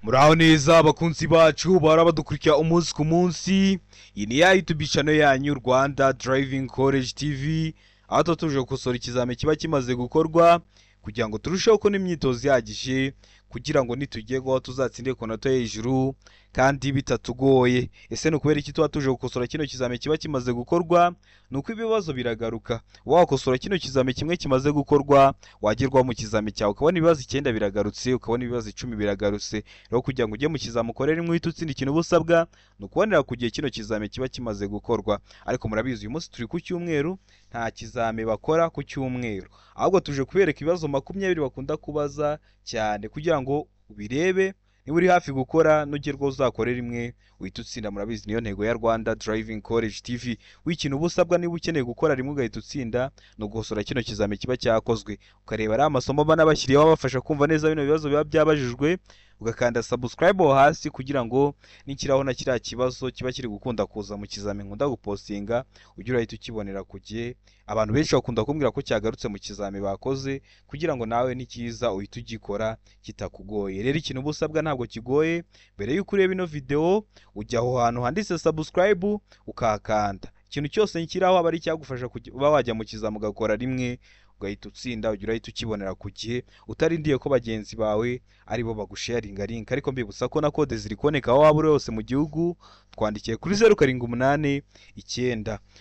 Muraho neza abakunzi bacu barabadukurikira umunsi ku munsi. Iyi ni ya YouTube channel yanyu Rwanda Driving College TV, aho tuba tuje gukosora ikizame kiba kimaze gukorwa kugira ngo turusheho kubona imyitozo ihagije kugira ngo nitugerwaho tuzatsinde ku nota hejuru kandi bitatugoye. Ese ni ukubera iki tuba tuje gukosora kino kizame kiba kimaze gukorwa? Ni uko ibibazo biragaruka. Wakosora kino kizame kimwe kimaze gukorwa, wagerwaho mu kizame cyawe ukabona ibibazo 9 biragarutse, ukabona ibibazo 10 biragarutse. Rero kugira ngo ujye mu kizame ukorere rimwe uhite utsinda ikintu busabwa ni ukubonera ku gihe kino kizame kiba kimaze gukorwa. Ariko murabizi uyu munsi turi ku cyumweru, nta kizame bakora ku cyumweru, ahubwo tuje kubereka ibibazo 20 bakunda kubaza cyane kugira ngo ubirebe. Niba uri hafi gukora nugerwaho uzakorera rimwe uhita utsinda. Murabizi niyo ntego ya Rwanda Driving College TV. W'ikintu busabwa niba ukeneye gukora rimwe ugahita utsinda no gukosora kino kizame kiba cyakozwe, ukareba ari amasomo banabashyiriyeho abafasha kumva neza bino bibazo biba byabajijwe, ugakanda subscribe aho hasi kugira ngo nikiraho na kiriya kibazo kiba kiri gukunda kuza mu kizame nkunda gupostinga ujye urahita ukibonera ku gihe. Abantu benshi bakunda kumbwira ko cyagarutse mu kizame bakoze kugira ngo nawe nikiza uhite ugikora kitakugoye. Rero ikintu busabwa ntabwo kigoye. Mbere y'uko ureba ino video ujya aho hantu handitse subscribe ukahakanda. Ikintu cyose nkiraho aba ari cyagufasha kuba wajya mu kizame ugakora rimwe ugahita utsinda, ujya urahita ukibonera ku gihe utarindiye ko bagenzi bawe aribo bagusharinga link. Ariko mbibutsa ko na code ziri kuboneka aho waba uri hose mu gihugu. Twandikiye kuri 0789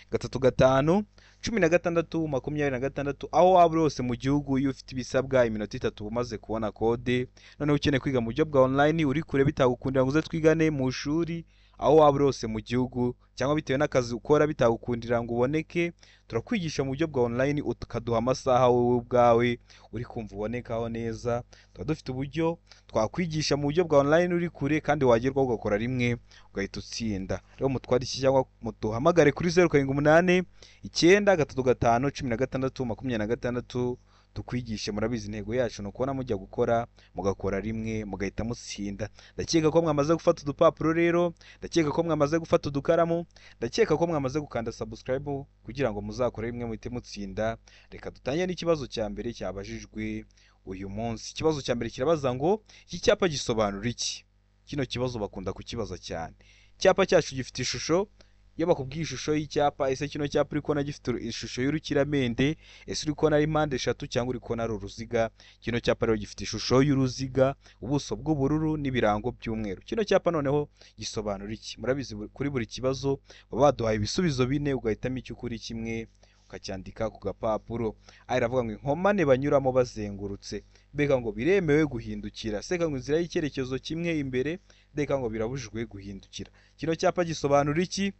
335 16 aho waba uri hose mu gihugu. Iyo ufite ibisabwa iminota 3 umaze kubona code. Noneho ukeneye kwiga mu buryo bwa online uri kure bitagukundira ngo uze twigane mu shuri, aho waba uri hose mu gihugu cyangwa bitewe n'akazi ukora bitagukundira ngo uboneke, turakwigisha mu buryo bwa online ukaduha amasaha wowe ubwawe uri kumva ubonekaho neza. Tuba dufite uburyo twakwigisha mu buryo bwa online uri kure kandi wagerwaho ugakora rimwe ugahita utsinda. Rero mutwandikire cyangwa muduhamagare kuri 0789 335 16 tukwigishe. Murabizi intego yacu ni ukubona mujya gukora mugakora rimwe mugahita mutsinda. Ndakeka ko mwamaze gufata udupapuro rero, ndakeka ko mwamaze gufata udukaramu, ndakeka ko mwamaze gukanda subscribe kugira ngo muzakore rimwe muhite mutsinda. Reka dutangire n'ikibazo cya mbere cyabajijwe uyu munsi. Ikibazo cya mbere kirabaza ngo iki cyapa gisobanura iki? Kino kibazo bakunda kukibaza cyane. Icyapa cyacu gifite ishusho. Iyo bakubwiye ishusho y'icyapa, ese kino cyapa uri kubona gifite ishusho y'urukiramende, ese uri kubona ari mpande eshatu cyangwa uri kubona ari uruziga? Kino cyapa rero gifite ishusho y'uruziga, ubuso bw'ubururu n'ibirango by'umweru. Kino cyapa noneho gisobanura iki? Murabizi kuri buri kibazo baba baduhaye ibisubizo 4 ugahitamo icyo ukuri kimwe ukacyandika ku gapapuro. Aha iravuga ngo inkomane banyuramo bazengurutse, mbega ngo biremewe guhindukira, seka ngo inzira y'icyerekezo kimwe imbere, mbega ngo birabujijwe guhindukira. Kino cyapa gisobanura iki?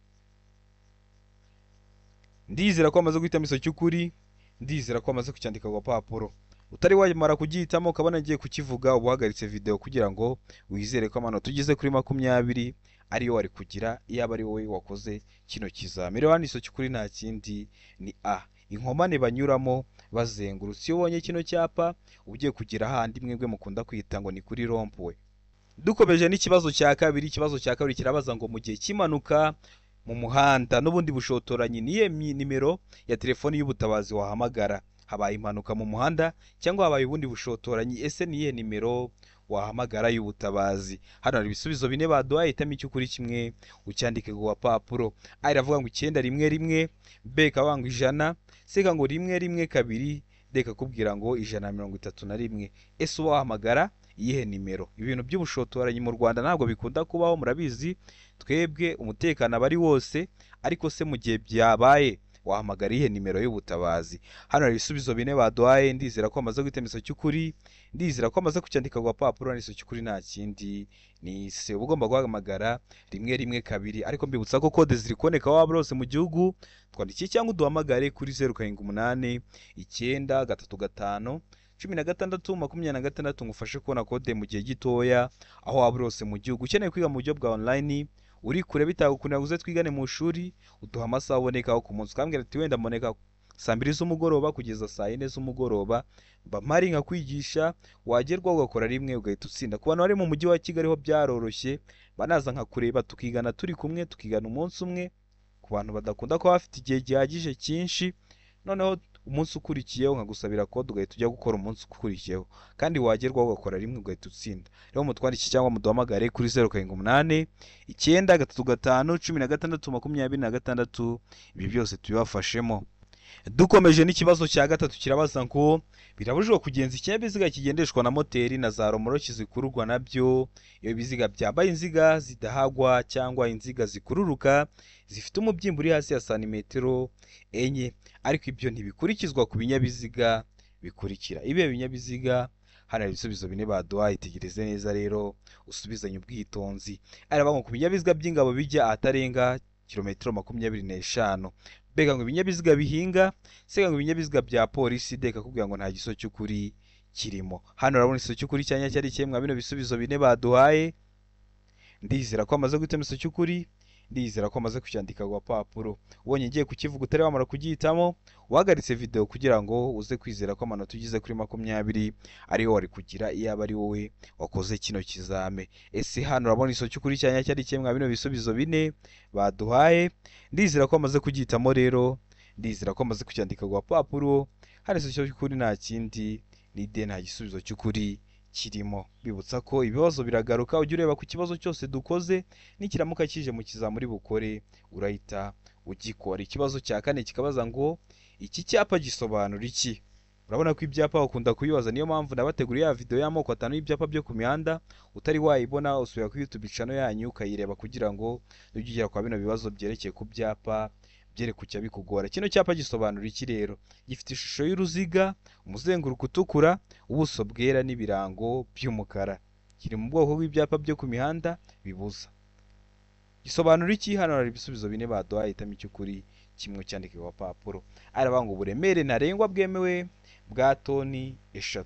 Ndizera ko amaze guhitamo iso cy'ukuri, ndizera ko amaze kucyandika ku gapapuro. Utari wamara kugihitamo ukabona ngiye kukivuga, ubuhagaritse video kugira ngo wizere ko amanota tugeze kuri 20 ariyo wari kugira iyo aba ari wowe wakoze kino kizame. Rero hano iso cy'ukuri nta kindi ni A, inkomane banyuramo bazengurutse. Iyo ubonye kino cyapa ugiye kugira handi mwebwe mukunda kwita ngo ni kuri rompwe. Dukomeje n'ikibazo cya kabiri. Ikibazo cya kabiri kirabaza ngo mu gihe kimanuka mu muhanda n'ubundi bushotoranyi niye nimero ya telefoni y'ubutabazi wahamagara? Habaye impanuka mu muhanda cyangwa habaye ubundi bushotoranyi, ese niye nimero wahamagara y'ubutabazi? Hano hari ibisubizo 4 baduhaye, hitamo icyo ukuri kimwe ucyandike ku gapapuro. A iravuga ngo 911, B ikavuga ngo 100, C ikavuga ngo 112, D ikakubwira ngo 131. Ese wahamagara iyihe nimero? Ibintu by'ubushotoranyi mu Rwanda ntabwo bikunda kubaho, murabizi twebwe umutekano aba ari wose, ariko se mu gihe byabaye wahamagara iyihe nimero y'ubutabazi? Hano hari ibisubizo 4 baduhaye. Ndizera ko amaze guhitamo iso cy'ukuri, ndizera ko amaze kucyandika ku gapapuro. N'iso cy'ukuri nta kindi ni C, ugomba guhamagara 112. Ariko mbibutsa ko code ziri kuboneka aho waba hose mu gihugu. Twandikiye cyangwa uduhamagare kuri 0789 335 16 ngufashe kubona code mu gihe gitoya aho waba hose mu gihugu. Ukeneye kwiga mu buryo bwa online uri kure bitagukundira ngo uze twigane mu shuri, uduha amasaha ubonekaho ku munsi. Ukambwira ati wenda mboneka saa 2 z'umugoroba kugeza saa 4 z'umugoroba, mba mpari nka kwigisha, wagerwaho ugakora rimwe ugahita utsinda. Ku bantu bari mu mujyi wa Kigali ho byaroroshye, banaza nka kureba tukigana turi kumwe, tukigana umunsi umwe. Ku bantu badakunda ko bafite igihe gihagije cyinshi, noneho umunsi ukurikiyeho nkagusabira kode ugahita ujya gukora umunsi ukurikiyeho, kandi wagerwaho ugakora rimwe ugahita utsinda. Rero mutwandike cyangwa muduhamagare kuri 0789 935 16 26. Ibi byose tubibafashemo. Dukomeje n'ikibazo cya gatatu kirabaza ngo birabujijwe kugenza ikinyabiziga kigendeshwa na moteri na za romoroki zikururwa nabyo iyo ibiziga byambaye inziga zidahagwa cyangwa inziga zikururuka zifite umubyimba uri hasi ya santimetero enye, ariko ibyo ntibikurikizwa ku binyabiziga bikurikira. Ibi binyabiziga hano ibisubizo bine baduhaye, itegereze neza rero usubizanye ubwitonzi. Aravuga ngo ku binyabiziga by'ingabo bijya ahatarenga kilometero 25. Bega ngo ibinyabiziga bihinga, sega ngo ibinyabiziga bya polisi, deka kubwira ngo nta giso cy'ukuri kirimo. Hano urabona igiso cy'ukuri cyanya cyari cyemwa bino bisubizo bine baduhaye. Ndizera ko amaze gutema igiso cy'ukuri, ndizera ko amaze kucyandika ku papuro. Ubonye ngiye kukivuga utari wamara kugihitamo, wahagaritse video kugira ngo uze kwizera ko amanota ugize kuri 20 ariho wari kugira iyaba ari wowe wakoze kino kizame. Ese hano urabona igiso cy'ukuri cyanya cyari cyemwa bino bisubizo bine baduhaye. Ndizera ko amaze kugihitamo rero, ndizera ko amaze kucyandika ku papuro. Hano igiso cy'ukuri nta kindi ni de, nta gisubizo cy'ukuri kirimo. Bibutsa ko ibibazo biragaruka, ujye ureba ku kibazo cyose dukoze, nikiramuka kije mu kizamuri bukore urahita ugikora. Ikibazo cya kane kikabaza ngo iki cyapa gisobanura iki? Urabona ko ibyapa ukunda kubibaza, niyo mpamvu nabateguriye ya video y'amoko 5 y'ibyapa byo ku mihanda. Utari wayibona usubira ku YouTube channel yanyu ukayireba kugira ngo ujye kwa bino bibazo byerekeye ku byapa byere kucya bikugora. Kino cyapa gisobanura iki rero? Gifite ishusho y'uruziga, umuzenguruko utukura, ubuso bwera n'ibirango by'umukara. Kiri mu bwoko bw'ibyapa byo ku mihanda bibuza. Gisobanura iki? Hano hari ibisubizo bine baduhaye, hitamo icy'ukuri kimwe cyandike ku papuro. Aravuga ngo uburemere ntarengwa bwemewe bwa toni 3.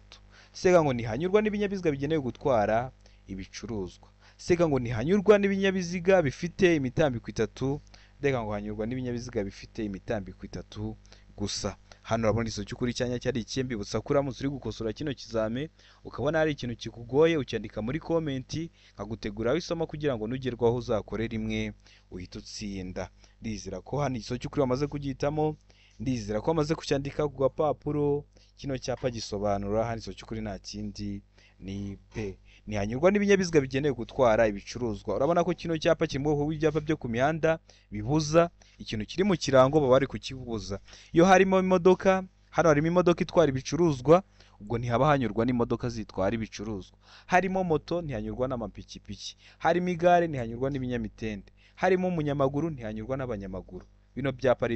Sega ngo ntihanyurwa n'ibinyabiziga bigenewe gutwara ibicuruzwa. Sega ngo ntihanyurwa n'ibinyabiziga bifite imitambiko 3. Deka ngo hanyurwa n'ibinyabiziga bifite imitambiko 3 gusa. Hano urabona igiso cy'ukuri cyanya cyari ikembi. Butsa kuramutse uri gukosora kino kizame ukabona hari ikintu kikugoye, ucyandika muri comment nkaguteguraho isomo kugira ngo nugerwaho uzakore rimwe uhita utsinda. Ndizera ko hano igiso cy'ukuri wamaze kugihitamo, ndizera ko amaze kucyandika ku gapapuro. Kino cyapa gisobanura hano igiso cy'ukuri nta kindi ni P. Ntihanyurwa n'ibinyabiziga bigenewe gutwara ibicuruzwa. Urabona ko kino cyapa kimwe mu byapa byo ku mihanda bibuza ikintu kiri mu kirango baba bari kukibuza. Iyo harimo imodoka, hano harimo imodoka itwara ibicuruzwa, ubwo ntihaba hanyurwa n'imodoka zitwara ibicuruzwa. Harimo moto ntihanyurwa n'amapikipiki, harimo igare ntihanyurwa n'ibinyamitende, harimo umunyamaguru ntihanyurwa n'abanyamaguru. Bino byapa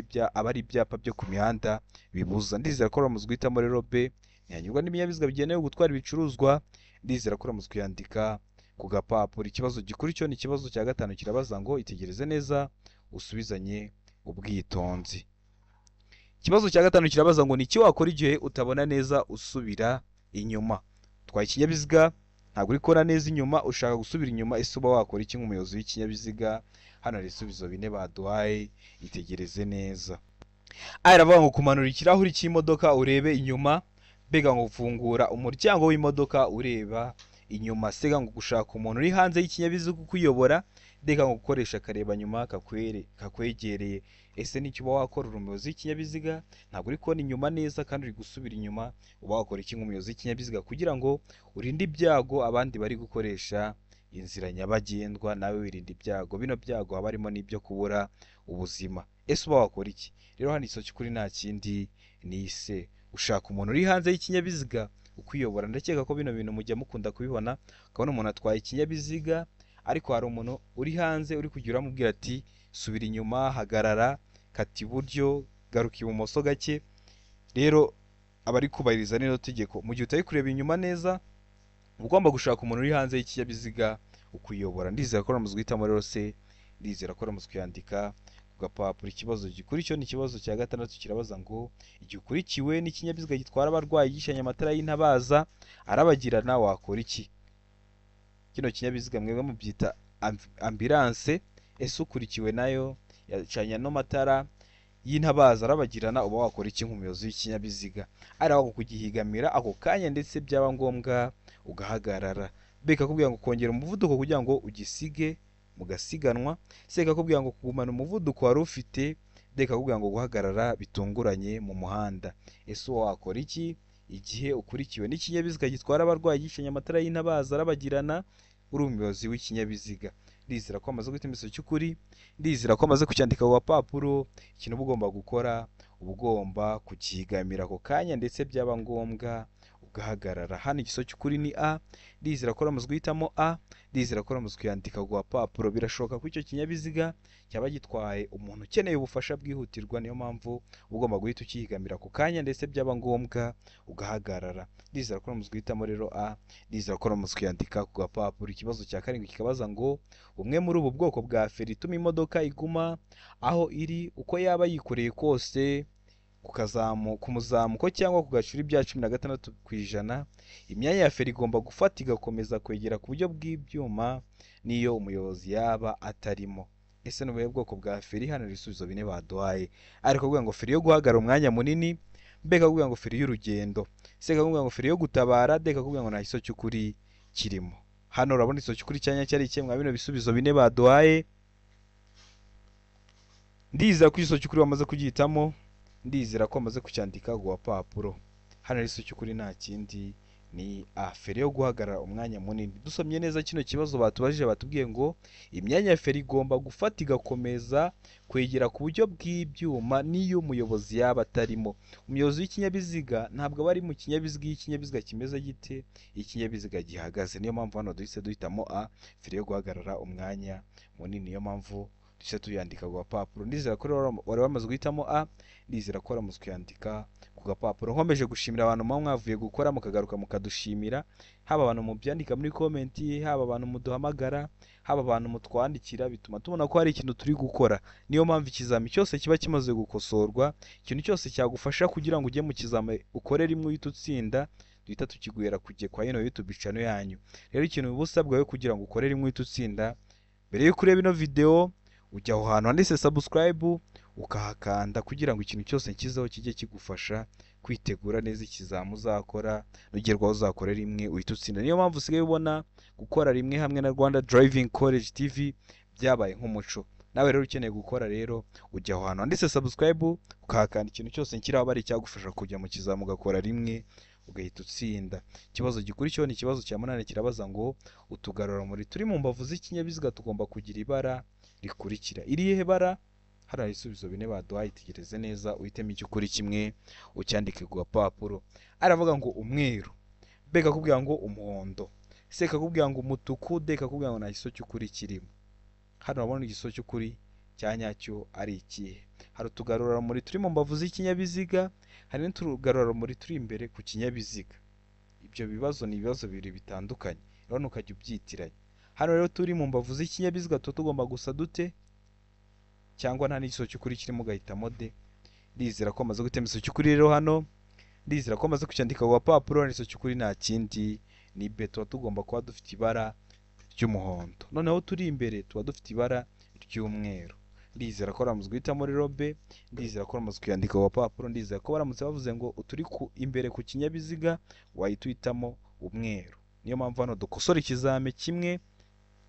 ari ibyapa byo ku mihanda bibuza. Ndizera ko ramuzwe guhitamo rero B, ntihanyurwa n'ibinyabiziga bigenewe gutwara ibicuruzwa. Ndizera ko ramuzwe kuyandika ku gapapuro. Ikibazo gikuri cyo ni ikibazo cya gatanu kirabaza ngo itegereze neza usubizanye ubwitonzi. Ikibazo cya gatanu kirabaza ngo ni iki wakora igihe utabona neza usubira inyuma? Twaye ikinyabiziga ntabwo uri kubona neza inyuma, ushaka gusubira inyuma, ese uba wakora iki nk'umuyobozi w'ikinyabiziga? Hano hari ibisubizo bine baduhaye, itegereze neza. Aravuga ngo kumanura ikirahuri cy'imodoka urebe inyuma. Bega ngo gufungura umuryango w'imodoka ureba inyuma. Sega ngo gushaka umuntu uri hanze y'ikinyabiziga ukuyobora. Deka ngo gukoresha kareba nyuma kakwegereye. Ese nicyo uba wakora umuyobozi w'ikinyabiziga? Ntabwo uri kubona inyuma neza kandi uri gusubira inyuma, uba wakora iki nk'umuyobozi w'ikinyabiziga kugira ngo urinde ibyago abandi bari gukoresha inzira nyabagendwa, nawe wirinde ibyago. Bino byago haba harimo n'ibyo kubura ubuzima. Ese uba wakora iki? Rero hano isomo cy'ukuri nta kindi ni se. Ushaka umuntu uri hanze y'ikinyabiziga ukuyobora. Ndakeka ko bino bintu mujya mukunda kubibona, ukabona umuntu atwaye ikinyabiziga ariko hari umuntu uri hanze uri kugira amubwira ati subira inyuma, hagarara, kata iburyo, garuka ibumoso gake. Rero abari kubahiriza nino tegeko, mu gihe utari kureba inyuma neza ugomba gushaka umuntu uri hanze y'ikinyabiziga ukuyobora. Ndizera ko ramuzwe guhitamo rero se, ndizera ko ramuzwe kuyandika ku gapapuro. Ikibazo gikuri cyo ni ikibazo cya gatandatu kirabaza ngo igihe ukurikiwe n'ikinyabiziga gitwara abarwayi gishanya amatara y'intabaza arabagirana wakora iki? Kino kinyabiziga mwebwe mubyita ambulance. Ese ukurikiwe nayo yacanya no matara y'intabaza arabagirana, uba wakora iki nk'umuyobozi w'ikinyabiziga? Ari aho kugihigamira ako kanya ndetse byaba ngombwa ugahagarara. Beka kubwira ngo kongera umuvuduko kugira ngo ugisige mugasiganwa. Seka kubwira ngo kugumana umuvuduko wari ufite D kakubwira ngo guhagarara bitunguranye mu muhanda. Ese uwo wakora iki igihe ukurikiwe n'ikinyabiziga gitwara abarwayi gicanye amatara y'intabaza arabagirana uri umuyobozi w'ikinyabiziga? Ndizera ko amaze guhita imiso cy'ukuri, ndizera ko amaze kucyandika ku gapapuro. Ikintu uba ugomba gukora, uba ugomba kukigamira ako kanya ndetse byaba ngombwa ugahagarara. Hano igiso cy'ukuri ni A, ndizera ko uramaze guhitamo A, ndizera ko uramaze kuyandika ku gapapuro. Birashoboka ko icyo kinyabiziga cyaba gitwaye umuntu ukeneye ubufasha bwihutirwa, niyo mpamvu uba ugomba guhita ukigamira ako kanya ndetse byaba ngombwa ugahagarara. Ndizera ko uramaze guhitamo rero A, ndizera ko uramaze kuyandika ku gapapuro. Ikibazo cya karindwi kikabaza ngo bumwe muri ubu bwoko bwa feri ituma imodoka iguma aho iri uko yaba yikoreye kose ku muzamuko cyangwa ku gacuri bya 16%, imyanya ya feri igomba gufata igakomeza kwegera ku buryo bw'ibyuma n'iyo umuyobozi yaba atarimo. Ese ni ubuhe bwoko bwa feri? Hano ibisubizo bine baduhaye. Ariko kuvuga ngo feri yo guhagarara umwanya munini, B kakubwira ngo feri y'urugendo, C kakubwira ngo feri yo gutabara, D kakubwira ngo nta giso cy'ukuri kirimo. Hano urabona igiso cy'ukuri cyanya cyari ikemwa bino bisubizo bine baduhaye. Ndizera ko igiso cy'ukuri wamaze kugihitamo, ndizera ko amaze kucyandika ku gapapuro. Hano igiso cy'ukuri nta kindi ni A, feri yo guhagarara umwanya munini. Dusomye neza kino kibazo batubajije, batubwiye ngo imyanya ya feri igomba gufata igakomeza kwegera ku buryo bw'ibyuma n'iyo umuyobozi yaba atarimo. Umuyobozi w'ikinyabiziga ntabwo aba ari mu kinyabiziga iyo ikinyabiziga kimeze gite, ikinyabiziga gihagaze. Niyo mpamvu hano duhise duhitamo A, feri yo guhagarara umwanya munini. Niyo mpamvu duhise tuyandika ku gapapuro. Ndizera ko wari wamaze guhitamo A, ndizera ko waramaze kuyandika ku gapapuro. Nkomeje gushimira abantu muba mwavuye gukora mukagaruka mukadushimira, haba abantu mubyandika muri komenti, haba abantu muduhamagara, haba abantu mutwandikira, bituma tubona ko hari ikintu turi gukora. Niyo mpamvu ikizami cyose kiba kimaze gukosorwa, ikintu cyose cyagufasha kugira ngo ujye mu kizami ukore rimwe uhite utsinda, duhita tukiguhera kujye kwa ino YouTube channel yanyu. Rero ikintu uba usabwa kugira ngo ukore rimwe uhite utsinda, mbere yo kureba ino video ujya aho hantu handitse subscribe ukahakanda kugira ngo ikintu cyose nkizaho kijye kigufasha kwitegura neza ikizami uzakora, nugerwaho uzakore rimwe uhita utsinda. Niyo mpamvu usigaye ubona gukora rimwe hamwe na Rwanda Driving College TV byabaye nk'umuco. Nawe rero ukeneye gukora rero ujya aho hantu handitse subscribe ukahakanda, ikintu cyose nkiraho bari cyagufasha kujya mu kizami ugakora rimwe ugahita utsinda. Ikibazo gikurikiyeho ni ikibazo cya 8 kirabaza ngo utugarura turi mu mbavu z'ikinyabiziga tugomba kugira ibara rikurikira. Irihe bara? Hari ibisubizo bine baduhaye, tegereze neza uhitemo icyo ukuri kimwe ucyandike ku gapapuro. Aravuga ngo umweru, B kakubwira ngo umuhondo, C kakubwira ngo umutuku, D kakubwira ngo nta giso cy'ukuri kirimo. Hano urabona igiso cy'ukuri cyanyacyo ari ikihe? Hari utugarura turi mu mbavu z'ikinyabiziga, hari n'utugarura turi imbere ku kinyabiziga. Ibyo bibazo ni ibibazo bibiri bitandukanye, rero ukajya ubyitiranya. Hano rero turi mu mbavu z'ikinyabiziga tugomba gusa dute, cyangwa nta n'igiso cy'ukuri kirimo ugahitamo D. Ndizera ko amaze gutema igiso cy'ukuri rero hano, ndizera ko amaze kucyandika ku gapapuro. N'igiso cy'ukuri nta kindi ni B, tuba tugomba kuba dufite ibara ry'umuhondo. Noneho turi imbere tuba dufite ibara ry'umweru. Ndizera ko baramutse guhitamo rero B, ndizera ko baramutse kuyandika ku gapapuro, ndizera ko baramutse bavuze ngo uturi imbere ku kinyabiziga wahita uhitamo umweru. Niyo mpamvu hano dukosora ikizami kimwe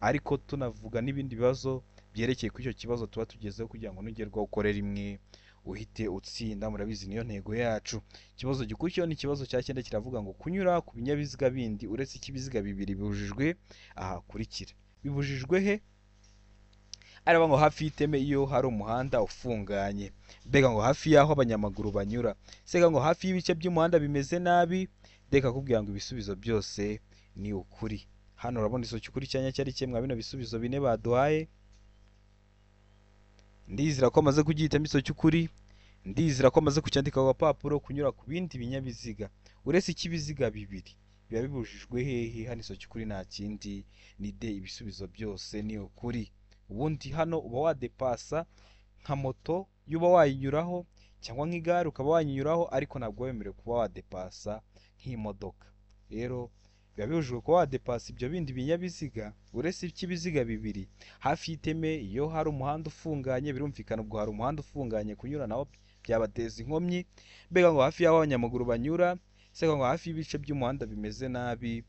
ariko tunavuga n'ibindi bibazo byerekeye kuri icyo kibazo tuba tugezeho kugira ngo nugerwaho ukore rimwe uhite utsinda. Murabizi niyo ntego yacu. Ikibazo gikurikiyeho ni ikibazo cya 9 kiravuga ngo kunyura ku binyabiziga bindi uretse ikibiziga bibiri bibujijwe aha kurikira. Bibujijwe he? Aravuga ngo hafi y'iteme iyo hari umuhanda ufunganye, mbega ngo hafi y'aho abanyamaguru banyura, sega ngo hafi y'ibice by'umuhanda bimeze nabi, deka kubwira ngo ibisubizo byose ni ukuri. Hano urabona iso cy'ukuri cyanya cyari kimwe bino bisubizo bine baduhaye. Ndizira ko amaze kugihitamo iso cy'ukuri, ndizira ko amaze kucyandika ku gapapuro. Kunyura ku bindi binyabiziga uretse ikibiziga bibiri biba bibujijwe hehe? Hano iso cy'ukuri nta kindi ni D, ibisubizo byose ni ukuri. Ubundi hano uba wadepasa nka moto yuba wayinyuraho cyangwa nk'igare ukaba wayinyuraho, ariko ntabwo wemerewe kuba wadepasa nk'imodoka. Rero biba bibujijwe kuba wadepasa ibyo bindi binyabiziga uretse ikibiziga bibiri hafi y'iteme iyo hari umuhanda ufunganye. Birumvikana ubwo hari umuhanda ufunganye kunyura naho byabateza inkomyi. Mbega ngo hafi y'aho abanyamaguru banyura, sega ngo hafi y'ibice by'umuhanda bimeze nabi.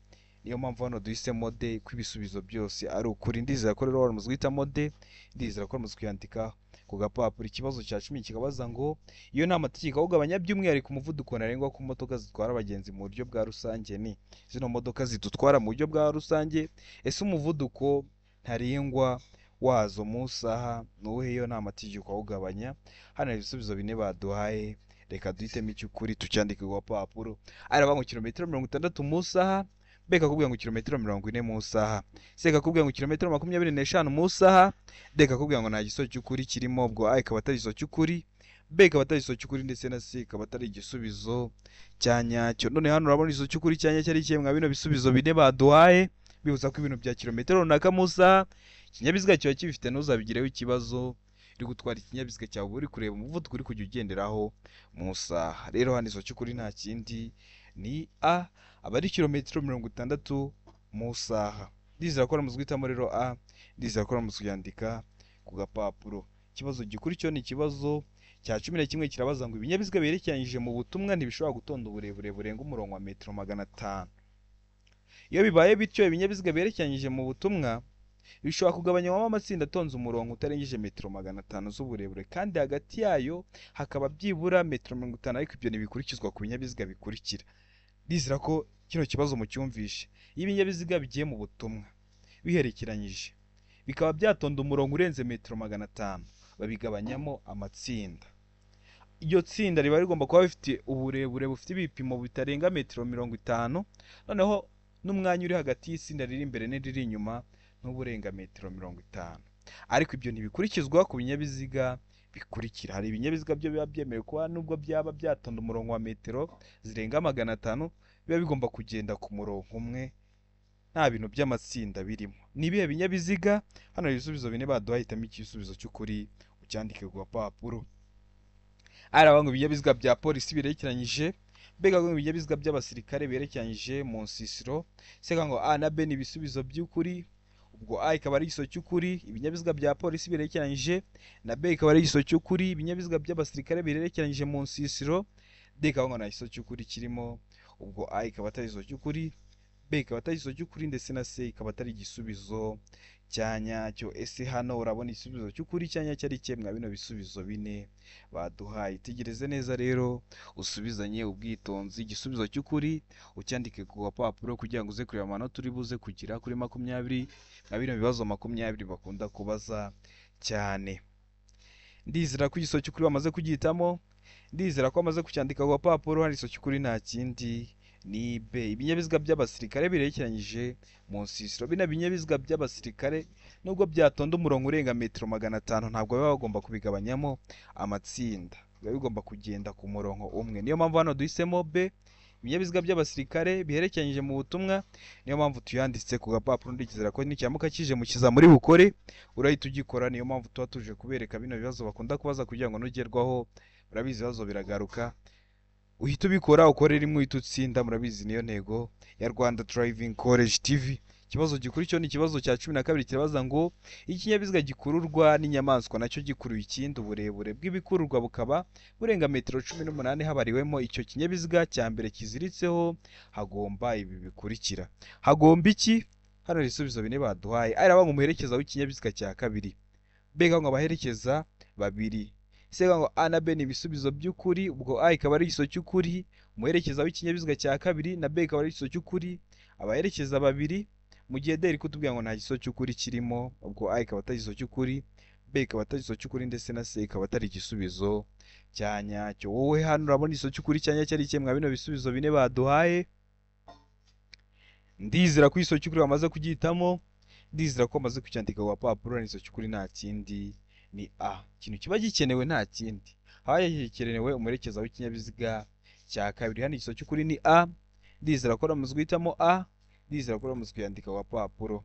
Niyo mpamvu hano duhisemo D, ko ibisubizo byose ari ukuri. Ndizera ko rero waramaze guhitamo D, ndizera ko waramaze kuyandika ku gapapuro. Ikibazo cya 10 kikabaza ngo iyo nta mategeko awugabanya by'umwihariko umuvuduko ntarengwa ku modoka zitwara abagenzi mu buryo bwa rusange ni zino modoka zidutwara mu buryo bwa rusange, ese umuvuduko ntarengwa wazo mu isaha nuwuhe iyo nta mategeko awugabanya? Hano hari ibisubizo bine baduhaye, reka duhitemo icy'ukuri tucyandike ku gapapuro. Aravuga ngo kilometero 60 mu isaha, B kakubwira ngo kilometero 40 mu isaha, C kakubwira ngo kilometero 25 mu isaha, D kakubwira ngo nta gisozo cy'ukuri kirimo, ubwo A ikaba atari igisozo cy'ukuri, B ikaba atari igisozo cy'ukuri ndetse na C ikaba atari igisubizo cya nyacyo. None hano urabona igisozo cy'ukuri cya nyacyo ari kimwe mwa bino bisubizo bine baduhaye, bibuza ko ibintu bya kilometero runaka mu isaha ikinyabiziga kiba kibifite, ntuzabigireho ikibazo uri gutwara ikinyabiziga cyawe uri kureba umuvuduko uri kujya ugenderaho mu isaha. Rero hano igisozo cy'ukuri nta kindi ni A, aba ari kilometero 60 mu isaha. Ndizera ko muzi guhitamo rero A, ndizera ko muzi kuyandika ku gapapuro. Ikibazo gikuri cyo ni ikibazo cya 11 kirabaza ngo ibinyabiziga berekeranyije mu butumwa ntibishobora gutonda uburebure burenga umurongo wa metero 500. Iyo bibaye bityo ibinyabiziga berekeranyije mu butumwa bishobora kugabanywamo amatsinda atonze umurongo utarengeje metero 500 z'uburebure, kandi hagati yayo hakaba byibura metero 50, ariko ibyo ntibikurikizwa ku binyabiziga bikurikira. Ndizera ko kino kibazo mucyumvishe. Iyo ibinyabiziga bigiye mu butumwa biherekeranyije bikaba byatonda umurongo urenze metero 500, babigabanyamo amatsinda. Iyo tsinda riba rigomba kuba bifite uburebure bufite ibipimo bitarenga metero 50, noneho n'umwanya uri hagati y'itsinda riri imbere n'iriri inyuma n'uburenga metero 50. Ariko ibyo ntibikurikizwa ku binyabiziga bikurikira. Hari ibinyabiziga byo biba byemewe kuba nubwo byaba byatonda umurongo wa metero zirenga 500 biba bigomba kugenda ku murongo umwe nta bintu by'amatsinda birimo. Ni ibihe binyabiziga? Hano ibisubizo bine baduhahitamo igisubizo cy'ukuri ucyandike ku gapapuro. Aravuga ngo ibinyabiziga bya polisi birekeranyije, B ngo ibinyabiziga by'abasirikare berekeranyije mu nsisiro, C ngo A na B ni ibisubizo by'ukuri, ubwo A ikaba ari igisozo cy'ukuri, ibinyabiziga bya polisi birekeranyije, na B ikaba ari igisozo cy'ukuri, ibinyabiziga by'abasirikare birekeranyije mu nsisiro, D ngo nta gisozo cy'ukuri kirimo, ubwo A ikaba atari igisozo cy'ukuri, B ikaba atari igisozo cy'ukuri ndetse na C ikaba atari igisubizo cya nyacyo. Ese hano urabona igisubizo cy'ukuri cya nyacyo ari kimwe mwa bino bisubizo bine baduhaye. Tegereze neza rero usubizanye ubwitonzi igisubizo cy'ukuri ucyandike ku gapapuro kugira ngo uze kureba amanota uri buze kugira kuri 20 mwa bino bibazo 20 bakunda kubaza cyane. Ndizera ko igisozo cy'ukuri bamaze kugihitamo, ndizera ko bamaze kucyandika ku gapapuro. Hari igisozo cy'ukuri nta kindi ni B, ibinyabiziga by'abasirikare birekeranyije mu nsisiro. Bino binyabiziga by'abasirikare nubwo byatonda umurongo urenga metero 500 ntabwo baba bagomba kubigabanyamo amatsinda, biba bigomba kugenda ku murongo umwe. Niyo mpamvu hano duhisemo B, ibinyabiziga by'abasirikare biherekeranyije mu butumwa, niyo mpamvu tuyanditse ku gapapuro. Ndikizera ko n'icyamuka kije mu kiza muri bukore urahita ugikora. Niyo mpamvu tuba tuje kubereka bino bibazo bakunda kubaza kugira ngo nugerwaho, urabizi ibibazo biragaruka uhita ubikora, ukorera imwe uhita utsinda. Murabizi niyo ntego ya Rwanda Driving College TV. Ikibazo gikuri cyo ni ikibazo cya 12 kirabaza ngo ikinyabiziga gikururwa n'inyamaswa nacyo gikuruye ikindi, uburebure bw'ibikururwa bukaba burenga metero 18 habariwemo icyo kinyabiziga cya mbere kiziritseho, hagomba ibi bikurikira. Hagomba iki? Hano ibisubizo bine baduhaye. Aravuga ngo umuherekeza w'ikinyabiziga cya kabiri, B ngo abaherekeza babiri, C ngo A na B ni ibisubizo by'ukuri, ubwo A ikaba ari igisozo cy'ukuri, umuherekeza w'ikinyabiziga cya kabiri, na B ikaba ari igisozo cy'ukuri, abaherekeza babiri, mu gihe D iri kutubwira ngo nta gisozo cy'ukuri kirimo, ubwo A ikaba atari igisozo cy'ukuri, B ikaba atari igisozo cy'ukuri ndetse na C ikaba atari igisubizo cya nyacyo. Wowe hano urabona igisozo cy'ukuri cya nyacyo ari kimwe mwa bino bisubizo bine baduhaye. Ndizera ko igisozo cy'ukuri bamaze kugihitamo, ndizera ko bamaze kucyandika ku gapapuro. Igisozo cy'ukuri nta kindi ni A. Ikintu kiba gikenewe nta kindi, haba gikenewe umuherekeza w'ikinyabiziga cya kabiri. Hano igisozo cy'ukuri ni A, ndizera ko bamaze guhitamo A, ndizera ko bamaze kuyandika ku gapapuro.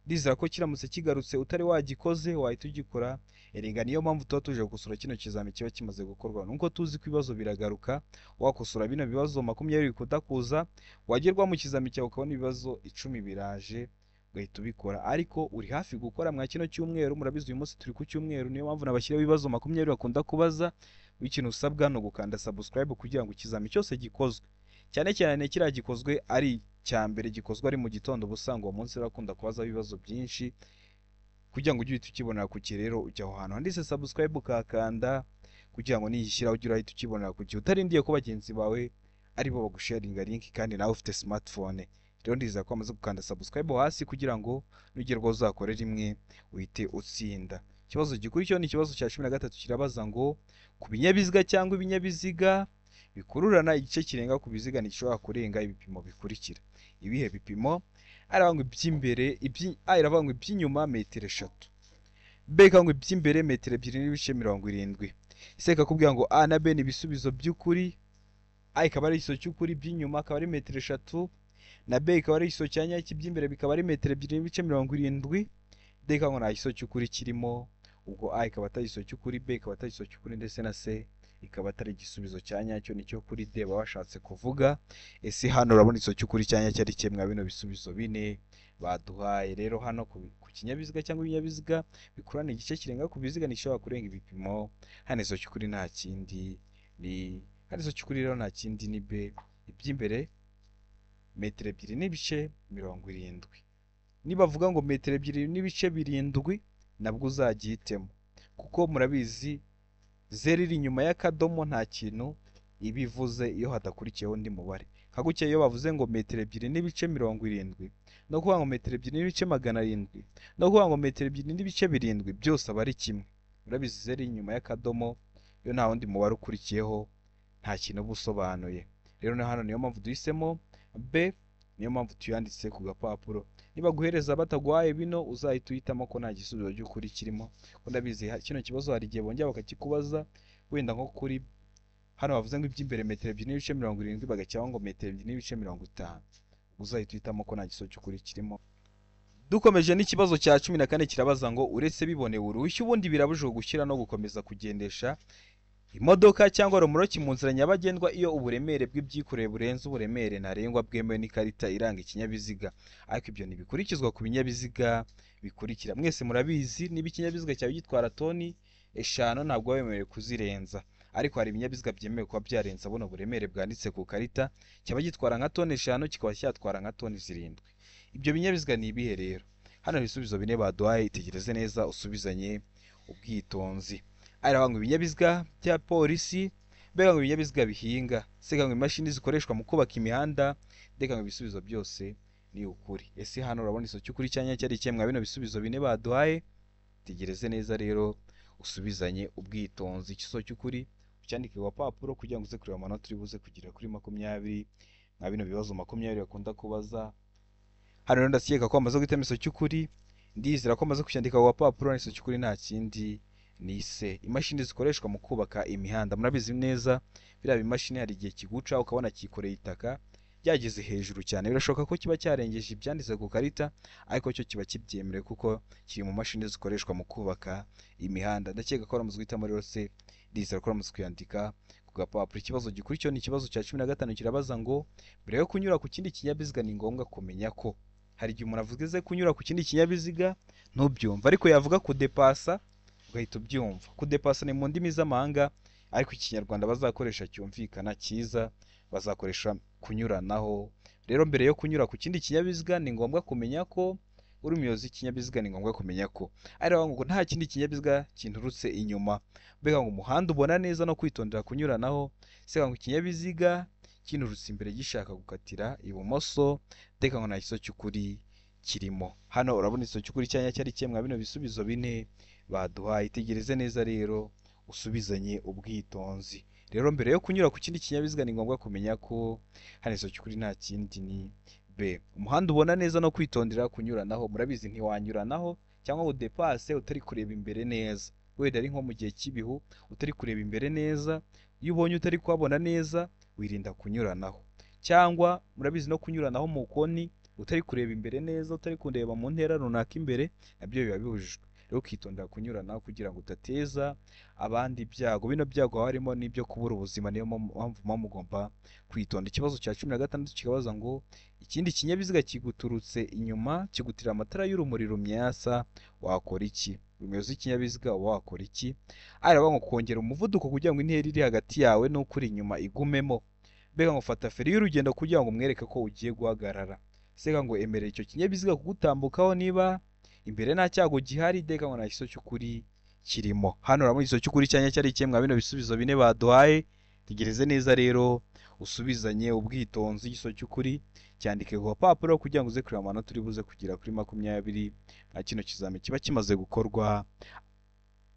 Ndizera ko kiramutse kigarutse utari wagikoze wahita ugikora. Erega niyo mpamvu tuba tuje gukosora kino kizami kiba kimaze gukorwa, nuko tuzi ko ibibazo biragaruka. Wakosora bino bibazo 20 bikuda kuza, wagerwa mu kizami cyawe ukabona ibibazo 10 biraje, ugahita ubikora. Ariko uri hafi gukora mwa kino cyumweru, murabizi uyu munsi turi ku cyumweru, niyo mpamvu nabashyiraho ibibazo 20 bakunda kubaza. Ikintu usabwa no gukanda subscribe kugira ngo ikizami cyose gikozwe, cyane cyane kiriya gikozwe ari cya mbere, gikozwe ari mu gitondo, busanga uwo munsi bakunda kubaza ibibazo byinshi kugira ngo ujye uhita ukibonera ku gihe rero ujya aho hantu handitse subscribe ukakanda kugira ngo niyishyiraho ujye urahita ukibonera ku gihe utarindiye ko bagenzi bawe aribo bagusharinga link kandi nawe ufite smartphone. Rero ndizera ko wamaze gukanda subscribe hasi kugira ngo nugerwaho uzakore rimwe uhite utsinda. Ikibazo gikurikiyeho ni ikibazo cya 13 kirabaza ngo ku binyabiziga cyangwa ibinyabiziga bikururana igice kirenga ku biziga ntigishobora kurenga ibipimo bikurikira. Ibihe bipimo? Aravuga ngo iby'imbere iravuga ngo iby'inyuma metero 3, B ikavuga ngo iby'imbere metero 2.70. C ikakubwira ngo A na B ni ibisubizo by'ukuri, A ikaba ari igiso cy'ukuri, iby'inyuma akaba ari metero 3 na B ikaba ari igiso cya nyacyo, iby'imbere bikaba ari metero 2.70. D ikavuga ngo nta giso cy'ukuri kirimo, ubwo A ikaba atari igiso cy'ukuri, B ikaba atari igiso cy'ukuri ndetse na C ikaba atari igisubizo cya nyacyo nicyo kuri D baba bashatse kuvuga. Ese hano urabona igiso cy'ukuri cya nyacyo ari kimwe bino bisubizo bine baduhaye. Rero hano ku kinyabiziga cyangwa ibinyabiziga bikurana igice kirenga ku biziga ntigishobora kurenga ibipimo, hano igiso cy'ukuri nta kindi ni hano igiso cy'ukuri rero nta kindi ni B, iby'imbere metero 2.70. Nibavuga ngo metero 2.70 nabwo uzagihitemo kuko murabizi zero iri inyuma y'akadomo nta kintu ibivuze iyo hadakurikiyeho undi mubare. Kaguke iyo bavuze ngo metero 2.70 no kuvuga ngo metero 2.700 no kuvuga ngo metero 2.7 byose aba ari kimwe. Murabizi zero iri inyuma y'akadomo iyo nta wundi mubare ukurikiyeho nta kintu busobanuye. Rero hano niyo mpamvu duhisemo B, niyo mpamvu tuyanditse ku gapapuro. Niba guhereza bataguhaye bino uzahita uhitamo ko nta gisubizo cy'ukuri kirimo. Ko ndabizi kino kibazo hari igihe bongera bakakikubaza wenda nko kuri hano bavuze ngo iby'imbere metero 2.70 bagacyangwa ngo metero 2.50, uzahita uhitamo ko nta gisubizo cy'ukuri kirimo. Dukomeje n'ikibazo cya 14 kirabaza ngo uretse bibonewe uruhushya ubundi birabujijwe gushyira no gukomeza kugendesha imodoka cyangwa romoroki mu nzira nyabagendwa iyo uburemere bw'ibyikoreye burenze uburemere ntarengwa bwemewe n'ikarita iranga ikinyabiziga. Ariko ibyo ntibikurikizwa ku binyabiziga bikurikira. Mwese murabizi niba ikinyabiziga cyawe gitwara toni 5 ntabwo wemerewe kuzirenza, ariko hari ibinyabiziga byemewe kuba byarenza buno buremere bwanditse ku karita, cyaba gitwara nka toni 5 kikaba cyatwara nka toni 7. Ibyo binyabiziga ni ibihe rero? Hano ibisubizo bine baduhaye, itegereze neza usubizanye ubwitonzi. Aravuga ngo ibinyabiziga bya polisi, B ngo ibinyabiziga bihinga, C ngo imashini zikoreshwa mu kubaka imihanda, D ngo ibisubizo byose ni ukuri. Ese hano urabona igiso cy'ukuri cyanya cyari cyemwa bino bisubizo bine baduhaye? Tegereze neza rero usubizanye ubwitonzi. Igiso cy'ukuri ucyandike ku papuro kugira ngo uze kureba amanota uri buze kugira kuri 20 nka bino bibazo 20 bakunda kubaza. Hano rero ndakeka ko amaze guhitamo igiso cy'ukuri, ndizera ko amaze kucyandika ku papuro. Igiso cy'ukuri nta kindi ni C, imashini zikoreshwa mu kubaka imihanda. Murabizi neza biriya imashini hari igihe kiguca ukabona kikoreye itaka byageze hejuru cyane, birashoboka ko kiba cyarengeje ibyanditse ku karita, ariko cyo kiba kibyemerewe kuko kiri mu mashini zikoreshwa mu kubaka imihanda. Ndakeka ko ramaze guhitamo rero C, ndizera ko ramaze kuyandika ku gapapuro. Ikibazo gikurikiyeho ni ikibazo cya 15 kirabaza ngo mbere yo kunyura ku kindi kinyabiziga ni ngombwa kumenya ko. Hari igihe umuntu avuze kunyura ku kindi kinyabiziga ntubyumva, ariko yavuga kudepasa ugahita ubyumva. Kudepasa ni mu ndimi z'amahanga, ariko ikinyarwanda bazakoresha cyumvikana cyiza bazakoresha kunyuranaho. Rero mbere yo kunyura ku kindi kinyabiziga ni ngombwa kumenya ko, uri umuyobozi w'ikinyabiziga ni ngombwa kumenya ko. Aravuga ngo nta kindi kinyabiziga kinturutse inyuma, mbega ngo umuhanda ubona neza no kwitondera kunyuranaho. C ngo ikinyabiziga kinturutse imbere gishaka gukatira ibumoso, D ngo nta giso cy'ukuri kirimo. Hano urabona igiso cy'ukuri cyanya cyari cyemwa bino bisubizo bine baduhaye. Itegereze neza rero usubizanye ubwitonzi. Rero mbere yo kunyura ku kindi kinyabiziga ni ngombwa kumenya ko, hano igiso cy'ukuri nta kindi ni B, umuhanda ubona neza no kwitondera kunyuranaho. Murabizi ntiwanyuranaho cyangwa udepase utari kureba imbere neza, wenda ari nko mu gihe cy'ibihu utari kureba imbere neza. Iyo ubonye utari kuhabona neza wirinda kunyuranaho. Cyangwa murabizi no kunyuranaho mu koni utari kureba imbere neza, utari kureba mu ntera runaka imbere, nabyo biba bibujijwe. Rero ukitondera kunyuranaho kugira ngo udateza abandi ibyago. Bino byago harimo n'ibyo kubura ubuzima, niyo mpamvu mugomba kwitonda. Ikibazo cya 16 kikabaza ngo ikindi kinyabiziga kiguturutse inyuma kigutira amatara y'urumuri rumyasa, wakora iki? Umuyobozi w'ikinyabiziga wakora iki? Aravuga ngo kongera umuvuduko kugira ngo intera iri hagati yawe n'ukuri inyuma igumemo. Mbega ngo fata feri y'urugendo kugira ngo umwereke ko ugiye guhagarara. C ngo emerera icyo kinyabiziga kugutambukaho niba imbere nta cyago gihari deka ngo nta giso cy'ukuri kirimo. Hano urabona igiso cy'ukuri cyanya cyari kimwe bino bisubizo bine baduhaye. Tegereze neza rero usubizanye ubwitonzi. Igiso cy'ukuri cyandike ku papuro kugira ngo uze kureba amanota uri buze kugira kuri 20 na kino kizame kiba kimaze gukorwa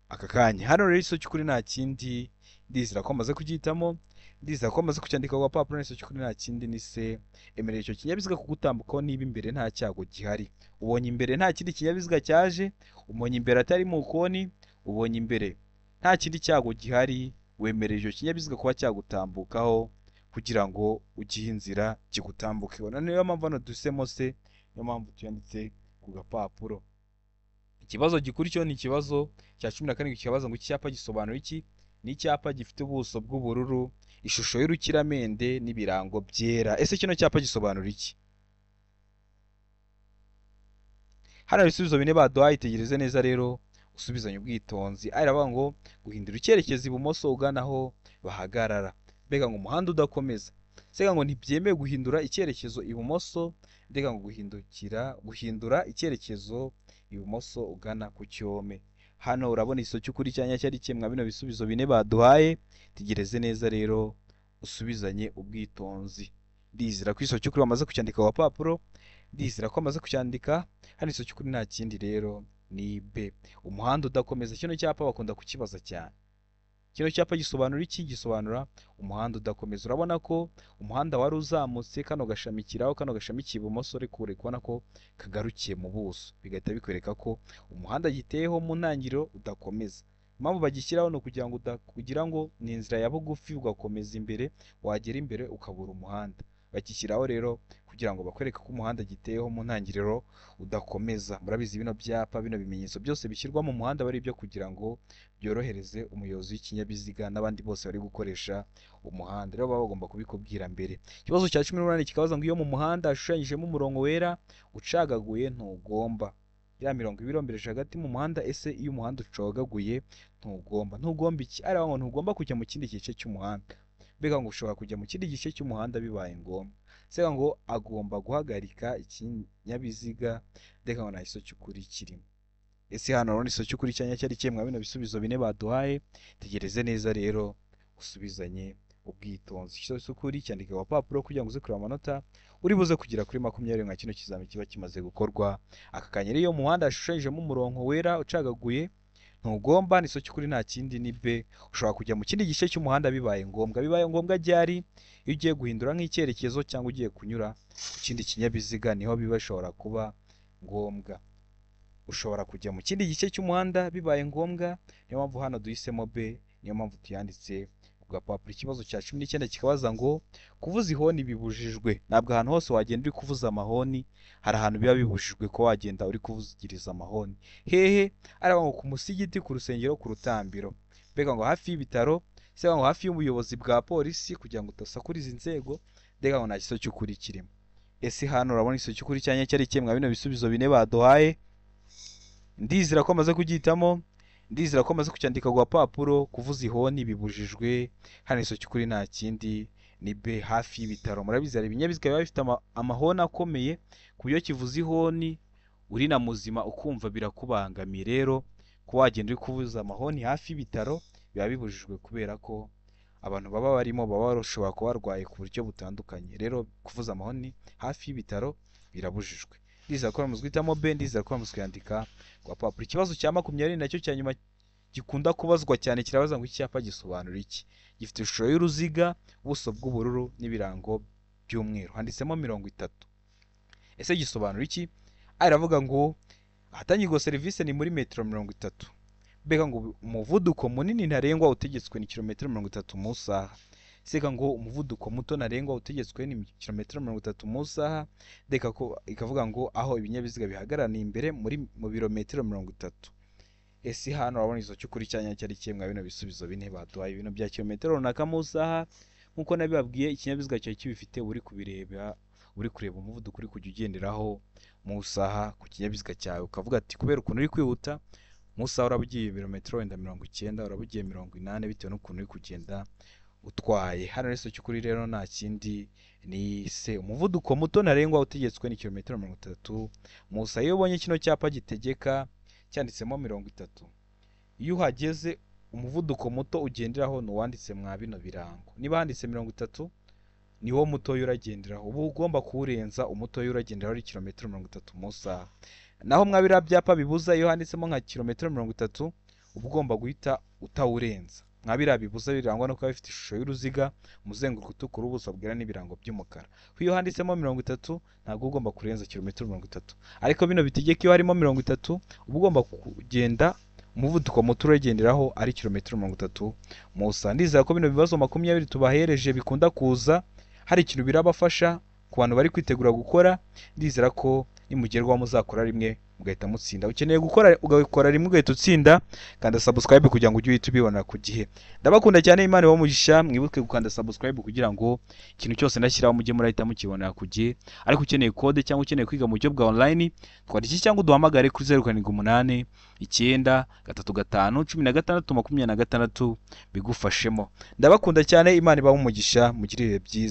aka kanya. Hano rero igiso cy'ukuri nta kindi, ndizera ko amaze kugitamo, ndizera ko amaze kucyandika ku papuro. Igiso cy'ukuri nta kindi ni se emerera icyo kinyabiziga kugutambukaho niba imbere nta cyago gihari. Ubonye imbere nta kindi kinyabiziga cyaje, ubonye imbere atari mu koni, ubonye imbere nta kindi cyago gihari, wemerera icyo kinyabiziga kuba cyagutambukaho kugira ngo ugihe inzira kigutambuke. Niyo mpamvu hano dusemo se, niyo mpamvu tuyanditse ku gapapuro. Ikibazo gikurikiyeho ni ikibazo cya 17 kibabaza ngo icyapa gisobanura iki? Ni icyapa gifite ubuso bw'ubururu, ishusho y'urukiramende n'ibirango byera. Ese kino cyapa gisobanura iki? Hano ibisubizo bine baduhaye, itegereze neza rero usubizanye ubwitonzi. Aravuga ngo guhindura icyerekezo ibumoso ugana aho bahagarara. Mbega ngo umuhanda udakomeza. Sega ngo ntibyemewe guhindura icyerekezo ibumoso, ndega ngo guhindura icyerekezo ibumoso ugana ku cyome. Hano urabona igiso cy'ukuri cyanya cyari kimwe bino bisubizo bine baduhaye. Tegereze neza rero usubizanye ubwitonzi. Ndizera ko igiso cy'ukuri bamaze kucyandika ku papuro, ndizera ko amaze kucyandika. Hano igiso cy'ukuri nta kindi rero ni B, umuhanda udakomeza. Kino cyapa bakunda kukibaza cyane. Kino cyapa gisobanura iki? Gisobanura umuhanda udakomeza. Urabona ko umuhanda wari uzamutse, kano gashamikiraho, kano gashamikiye ibumoso, ariko uri kubona ko kagarukiye mu buso, bigahita bikwereka ko umuhanda giteyeho mu ntangiriro udakomeza. Impamvu bagishyiraho no kugira ngo ni inzira ya bugufi ugakomeza imbere, wagera imbere ukabura umuhanda. Bakishyiraho rero kugira ngo bakwereke ko umuhanda giteyeho mu ntangiriro udakomeza. Murabizi bino byapa, bino bimenyetso byose bishyirwa mu muhanda bari byo kugira ngo byorohereze umuyobozi w'ikinyabiziga n'abandi bose bari gukoresha umuhanda. Rero baba bagomba kubikubwira mbere. Ikibazo cya 18 kikabaza ngo iyo mu muhanda hashushanyijemo umurongo wera ucagaguye ntugomba. Ya mirongo ibirombereje hagati mu muhanda. Ese iyo umuhanda ucagaguye ntugomba iki? Aravuga ngo ntugomba kujya mu kindi gice cy'umuhanda. Mbega ngo ushobora kujya mu kindi gice cy'umuhanda bibaye ngombwa. Sega ngo agomba guhagarika ikinyabiziga, ndeka ngo nta giso cy'ukuri kirimo. Ese hano urabona igiso cy'ukuri cyanya cyari kimwe bino bisubizo bine baduhaye. Tegereze neza rero usubizanye ubwitonzi. Igiso cy'ukuri cyandika ku papuro kugira ngo uze kureba amanota uri buze kugira kuri 20 nka kino kizami kiba kimaze gukorwa aka kanya. Iyo muhanda hashushanyijemo umurongo wera ucagaguye ntugomba. N'igiso cy'ukuri nta kindi ni B, ushobora kujya mu kindi gice cy'umuhanda bibaye ngombwa. Bibaye ngombwa ryari? Iyo ugiye guhindura nk'icyerekezo cyangwa ugiye kunyura ku kindi kinyabiziga niho biba bishobora kuba ngombwa. Ushobora kujya mu kindi gice cy'umuhanda bibaye ngombwa. Niyo mpamvu hano duhisemo B, niyo mpamvu tuyanditse ku gapapuro. Ikibazo cya 19 kikabaza ngo kuvuza ihoni bibujijwe. Ntabwo ahantu hose wagenda uri kuvuza amahoni, hari ahantu biba bibujijwe ko wagenda uri kuvugiriza amahoni. Hehe? Aravuga ngo ku musigiti, ku rusengero, ku rutambiro. Mbega ngo hafi y'ibitaro, se ngo hafi y'ubuyobozi bwa polisi kugira ngo udasakuriza inzego. Ndega ngo nta giso cy'ukuri kirimo. Ese hano urabona igiso cy'ukuri cyanya cyari kimwe bino bisubizo bine baduhaye. Ndizera ko amaze kugitamo, ndizera ko amaze kucyandika ku gapapuro. Kuvuza ihoni bibujijwe. Hano igiso cy'ukuri nta kindi ni B, hafi y'ibitaro. Murabizi hari ibinyabiziga biba bifite amahoni akomeye ku buryo kivuza ihoni uri na muzima ukumva birakubangamiye. Rero ko wagenda uri kuvuza amahoni hafi y'ibitaro biba bibujijwe, kubera ko abantu baba barimo baba bashobora kuba barwaye ku buryo butandukanye. Rero kuvuza amahoni hafi y'ibitaro birabujijwe. Ndizera ko bamaze guhitamo B, ndizera ko bamaze kuyandika ku gapapuro. Ikibazo cya 20 nacyo cya nyuma gikunda kubazwa cyane, kirabaza ngo icyapa gisobanura iki? Gifite ishusho y'uruziga, ubuso bw'ubururu n'ibirango by'umweru, handitsemo 30. Ese gisobanura iki? Aravuga ngo ahatangirwa serivisi ni muri metero 30. Mbega ngo umuvuduko munini ntarengwa utegetswe ni kilometero 30 mu isaha. Sega ngo umuvuduko muto ntarengwa utegetswe ni kilometero 30 mu isaha. Ndeka ko ikavuga ngo aho ibinyabiziga bihagarara imbere mu birometero 30. Ese hano urabona izo cy'ukuri cyanya cyari kimwe bino bisubizo bine baduhaye ibintu bya kilometero runaka mu isaha. Nkuko nabibabwiye, ikinyabiziga cyawe kibifite uri kureba umuvuduko uri kujya ugenderaho mu isaha ku kinyabiziga cyawe, ukavuga ati kubera ukuntu uri kwihuta mu isaha uraba ugiye ibirometero wenda 90, uraba ugiye 80 bitewe n'ukuntu uri kugenda utwaye. Hano rero cy'ukuri rero nta kindi ni se umuvuduko muto ntarengwa utegetswe ni kilometero 30. Musa iyo ubonye kino cyapa gitegeka cyanditsemo 30, iyo uhageze umuvuduko muto ugenderaho nuwanditse mwa bino birango. Niba handitse 30 niwo mutoyo uragenderaho, ubu ugomba kuwurenza umutoyo uragenderaho ari kilometero 30 mu saha. Naho mwabira byapa bibuza iyo handitsemo nka kilometero 30 uba ugomba guhita utawurenza. Mwabira bibuza birangwa no kuba bifite ishusho y'uruziga, umuzenguruko utukura, ubuso bwera n'ibirango by'umukara. Iyo handitsemo 30 ntabwo ugomba kurenza kilometero 30, ariko bino bitegeka iyo harimo 30 uba ugomba kugenda umuvuduko muto uragenderaho ari kilometero 30 mu saha. Ndizera ko bino bibazo 20 tubahereje bikunda kuza hari ikintu birabafasha ku bantu bari kwitegura gukora. Ndizera ko nimugerwaho muzakora rimwe mugahita mutsinda. Ukeneye gukora ugakora rimwe ugahita utsinda, kanda subscribe kugira ngo ujye uhita ubibona ku gihe. Ndabakunda cyane, Imana ibamugisha. Mwibuke gukanda subscribe kugira ngo ikintu cyose ndashyiraho mujye murahita mukibona ku gihe. Ariko ukeneye code cyangwa ukeneye kwiga mu buryo bwa online, twandikire cyangwa uduhamagare kuri 0789 935 16 26 bigufashemo. Ndabakunda cyane, Imana ibamugisha, mugirire byiza.